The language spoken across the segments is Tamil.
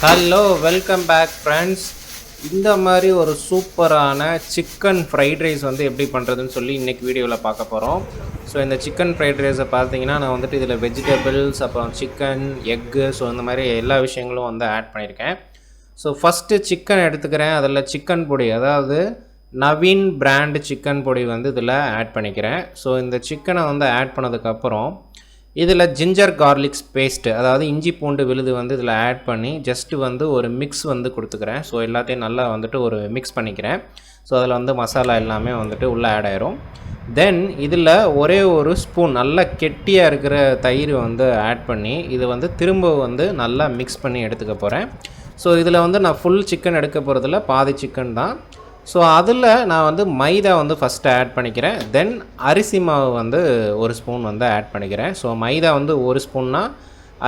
Hello welcome back friends. இந்த மாதிரி ஒரு சூப்பரான சிக்கன் ஃப்ரைட் ரைஸ் வந்து எப்படி பண்ணுறதுன்னு சொல்லி இன்றைக்கி வீடியோவில் பார்க்க போகிறோம். ஸோ இந்த சிக்கன் ஃப்ரைட் ரைஸை பார்த்தீங்கன்னா நான் வந்துட்டு இதில் வெஜிடபிள்ஸ், அப்புறம் சிக்கன், எக்கு, ஸோ இந்த மாதிரி எல்லா விஷயங்களும் வந்து ஆட் பண்ணியிருக்கேன். ஸோ ஃபஸ்ட்டு சிக்கன் எடுத்துக்கிறேன். அதில் சிக்கன் பொடி, அதாவது நவீன் பிராண்ட் சிக்கன் பொடி வந்து இதில் ஆட் பண்ணிக்கிறேன். ஸோ இந்த சிக்கனை வந்து ஆட் பண்ணதுக்கப்புறம் இதில் ஜிஞ்சர் கார்லிக்ஸ் பேஸ்ட்டு, அதாவது இஞ்சி பூண்டு விழுது வந்து இதில் ஆட் பண்ணி ஜஸ்ட்டு வந்து ஒரு மிக்ஸ் வந்து கொடுத்துக்கிறேன். ஸோ எல்லாத்தையும் நல்லா வந்துட்டு ஒரு மிக்ஸ் பண்ணிக்கிறேன். ஸோ அதில் வந்து மசாலா எல்லாமே வந்துட்டு உள்ளே ஆட் ஆயிரும். தென் இதில் ஒரே ஒரு ஸ்பூன் நல்லா கெட்டியாக இருக்கிற தயிர் வந்து ஆட் பண்ணி இது வந்து திரும்ப வந்து நல்லா மிக்ஸ் பண்ணி எடுத்துக்க போகிறேன். ஸோ இதில் வந்து நான் ஃபுல் சிக்கன் எடுக்க போகிறதில்ல, பாதி சிக்கன் தான். ஸோ அதில் நான் வந்து மைதா வந்து ஃபஸ்ட்டு ஆட் பண்ணிக்கிறேன். தென் அரிசி மாவு வந்து ஒரு ஸ்பூன் வந்து ஆட் பண்ணிக்கிறேன். ஸோ மைதா வந்து ஒரு ஸ்பூன்னா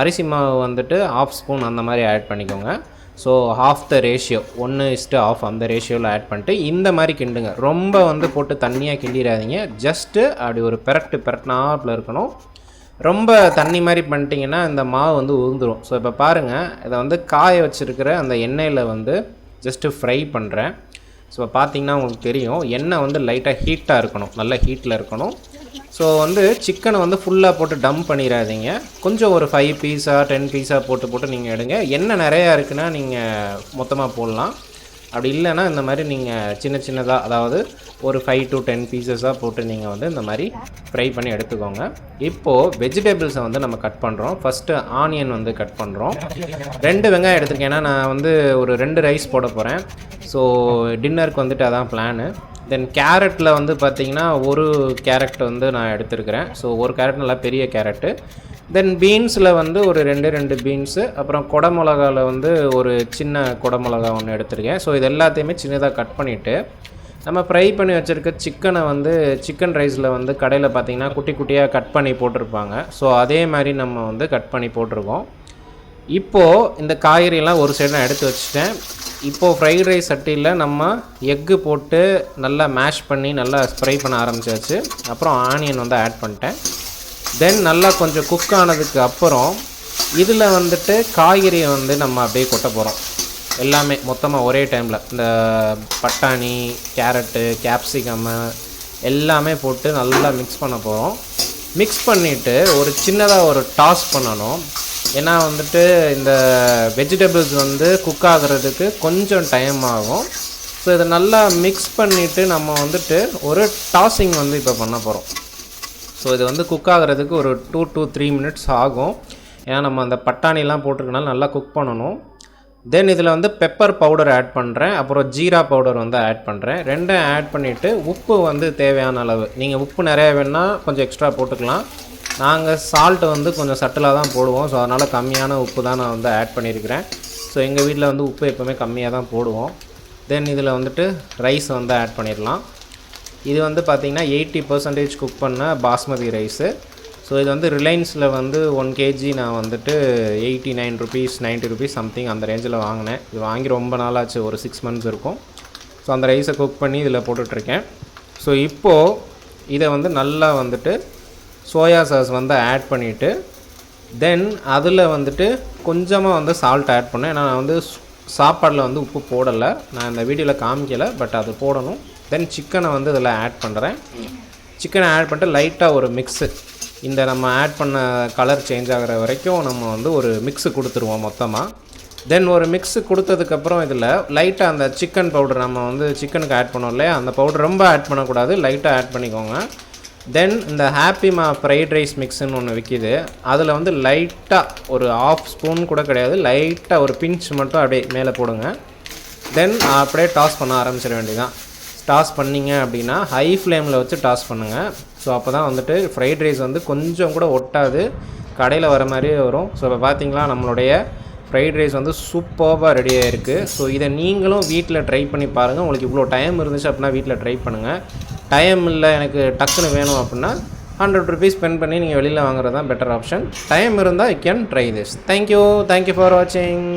அரிசி மாவு வந்துட்டு ½ ஸ்பூன் அந்த மாதிரி ஆட் பண்ணிக்கோங்க. ஸோ ½ த ரேஷியோ, 1:½ அந்த ரேஷியோவில் ஆட் பண்ணிட்டு இந்த மாதிரி கிண்டுங்க. ரொம்ப வந்து போட்டு தண்ணியாக கிண்டிடாதீங்க. ஜஸ்ட்டு அப்படி ஒரு பெரட்டினாப்பில் இருக்கணும். ரொம்ப தண்ணி மாதிரி பண்ணிட்டீங்கன்னா இந்த மாவு வந்து உதிர்ந்துடும். ஸோ இப்போ பாருங்கள், இதை வந்து காய வச்சுருக்கிற அந்த எண்ணெயில் வந்து ஜஸ்ட்டு ஃப்ரை பண்ணுறேன். ஸோ பார்த்திங்கன்னா உங்களுக்கு தெரியும், எண்ணெய் வந்து லைட்டாக ஹீட்டாக இருக்கணும், நல்ல ஹீட்டில் இருக்கணும். ஸோ வந்து சிக்கனை வந்து ஃபுல்லாக போட்டு டம்ப் பண்ணிடாதீங்க. கொஞ்சம் ஒரு 5 பீஸாக 10 பீஸாக போட்டு நீங்கள் எடுங்க. எண்ணெய் நிறையா இருக்குன்னா நீங்கள் மொத்தமாக போடலாம். அப்படி இல்லைன்னா இந்த மாதிரி நீங்கள் சின்னதாக, அதாவது ஒரு 5 to 10 பீசஸாக போட்டு நீங்கள் வந்து இந்த மாதிரி ஃப்ரை பண்ணி எடுத்துக்கோங்க. இப்போது வெஜிடபிள்ஸை வந்து நம்ம கட் பண்ணுறோம். ஃபஸ்ட்டு ஆனியன் வந்து கட் பண்ணுறோம். 2 வெங்காயம் எடுத்துருக்கேன். ஏன்னா நான் வந்து ஒரு 2 ரைஸ் போட போகிறேன். ஸோ டின்னருக்கு வந்துட்டு அதான் பிளானு. தென் கேரட்டில் வந்து பார்த்திங்கன்னா ஒரு கேரட் வந்து நான் எடுத்துருக்கிறேன். ஸோ ஒரு கேரட் நல்லா பெரிய கேரட்டு. தென் பீன்ஸில் வந்து ஒரு 2 பீன்ஸு, அப்புறம் குடமிளகாவில் வந்து ஒரு சின்ன குடமிளகா ஒன்று எடுத்துருக்கேன். ஸோ இது எல்லாத்தையுமே சின்னதாக கட் பண்ணிவிட்டு நம்ம ஃப்ரை பண்ணி வச்சுருக்க சிக்கனை வந்து சிக்கன் ரைஸில் வந்து கடையில் பார்த்திங்கன்னா குட்டி குட்டியாக கட் பண்ணி போட்டிருப்பாங்க. ஸோ அதே மாதிரி நம்ம வந்து கட் பண்ணி போட்டிருக்கோம். இப்போது இந்த காய்கறியெல்லாம் ஒரு சைடு நான் எடுத்து வச்சுட்டேன். இப்போது ஃப்ரைட் ரைஸ் சட்டியில் நம்ம எக்கு போட்டு நல்லா மேஷ் பண்ணி நல்லா ஃப்ரை பண்ண ஆரம்பிச்சாச்சு. அப்புறம் ஆனியன் வந்து ஆட் பண்ணிட்டேன். தென் நல்லா கொஞ்சம் குக் ஆனதுக்கு அப்புறம் இதில் வந்துட்டு காய்கறியை வந்து நம்ம அப்படியே கொட்ட போகிறோம். எல்லாமே மொத்தமாக ஒரே டைமில் இந்த பட்டாணி, கேரட்டு, கேப்சிகம்மு எல்லாமே போட்டு நல்லா மிக்ஸ் பண்ண போகிறோம். மிக்ஸ் பண்ணிவிட்டு ஒரு சின்னதாக ஒரு டாஸ் பண்ணணும். ஏன்னா வந்துட்டு இந்த வெஜிடபிள்ஸ் வந்து குக் ஆகிறதுக்கு கொஞ்சம் டைம் ஆகும். ஸோ இதை நல்லா மிக்ஸ் பண்ணிவிட்டு நம்ம வந்துட்டு ஒரு டாஸிங் வந்து இப்போ பண்ண போகிறோம். ஸோ இது வந்து குக் ஆகிறதுக்கு ஒரு 2 to 3 மினிட்ஸ் ஆகும். ஏன்னா நம்ம அந்த பட்டாணிலாம் போட்டிருக்கனால நல்லா குக் பண்ணணும். தென் இதில் வந்து பெப்பர் பவுடர் ஆட் பண்ணுறேன், அப்புறம் ஜீரா பவுடர் வந்து ஆட் பண்ணுறேன். 2 ஆட் பண்ணிவிட்டு உப்பு வந்து தேவையான அளவு, நீங்கள் உப்பு நிறையா வேணால் கொஞ்சம் எக்ஸ்ட்ரா போட்டுக்கலாம். நாங்கள் சால்ட்டு வந்து கொஞ்சம் சட்டிலாக தான் போடுவோம். ஸோ அதனால் கம்மியான உப்பு தான் நான் வந்து ஆட் பண்ணியிருக்கிறேன். ஸோ எங்கள் வீட்டில் வந்து உப்பு எப்போவுமே கம்மியாக தான் போடுவோம். தென் இதில் வந்துட்டு ரைஸ் வந்து ஆட் பண்ணிடலாம். இது வந்து பார்த்திங்கன்னா 80% குக் பண்ண பாஸ்மதி ரைஸு. ஸோ இது வந்து ரிலையன்ஸில் வந்து 1 kg நான் வந்துட்டு 89 rupees 90 rupees சம்திங் அந்த ரேஞ்சில் வாங்கினேன். இது வாங்கி ரொம்ப நாளாச்சு, ஒரு 6 months இருக்கும். ஸோ அந்த ரைஸை குக் பண்ணி இதில் போட்டுட்ருக்கேன். ஸோ இப்போது இதை வந்து நல்லா வந்துட்டு சோயா சாஸ் வந்து ஆட் பண்ணிவிட்டு தென் அதில் வந்துட்டு கொஞ்சமாக வந்து சால்ட் ஆட் பண்ணேன். ஏன்னா நான் வந்து சாப்பாடில் வந்து உப்பு போடலை, நான் இந்த வீடியோவில் காமிக்கலை, பட் அது போடணும். தென் சிக்கனை வந்து இதில் ஆட் பண்ணுறேன். சிக்கனை ஆட் பண்ணிட்டு லைட்டாக ஒரு மிக்ஸு, இந்த நம்ம ஆட் பண்ண கலர் சேஞ்ச் ஆகிற வரைக்கும் நம்ம வந்து ஒரு மிக்ஸு கொடுத்துருவோம் மொத்தமாக. தென் ஒரு மிக்ஸு கொடுத்ததுக்கப்புறம் இதில் லைட்டாக அந்த சிக்கன் பவுடர், நம்ம வந்து சிக்கனுக்கு ஆட் பண்ணோம் இல்லையா, அந்த பவுடர் ரொம்ப ஆட் பண்ணக்கூடாது, லைட்டாக ஆட் பண்ணிக்கோங்க. தென் இந்த ஹாப்பிமா ஃப்ரைட் ரைஸ் மிக்ஸுன்னு ஒன்று விற்கிது, அதில் வந்து லைட்டாக ஒரு ½ ஸ்பூன் கூட கிடையாது, லைட்டாக ஒரு பிஞ்ச் மட்டும் அப்படியே மேலே போடுங்க. தென் அப்படியே டாஸ் பண்ண ஆரம்பிச்சிட வேண்டியதான். டாஸ் பண்ணிங்க அப்படின்னா ஹை ஃப்ளேமில் வச்சு டாஸ் பண்ணுங்கள். ஸோ அப்போ தான் வந்துட்டு ஃப்ரைட் ரைஸ் வந்து கொஞ்சம் கூட ஒட்டாது, கடையில் வர மாதிரியே வரும். ஸோ இப்போ பார்த்தீங்களா, நம்மளுடைய ஃப்ரைட் ரைஸ் வந்து சூப்பராக ரெடி ஆகிருக்கு. ஸோ இதை நீங்களும் வீட்டில் ட்ரை பண்ணி பாருங்கள். உங்களுக்கு இவ்வளோ டைம் இருந்துச்சு அப்படின்னா வீட்டில் ட்ரை பண்ணுங்கள். டைம் இல்லை, எனக்கு டக்குன்னு வேணும் அப்படின்னா 100 rupees ஸ்பெண்ட் பண்ணி நீங்கள் வெளியில் வாங்குறது தான் பெட்டர் ஆப்ஷன். டைம் இருந்தால் you can try this. Thank you for வாட்சிங்.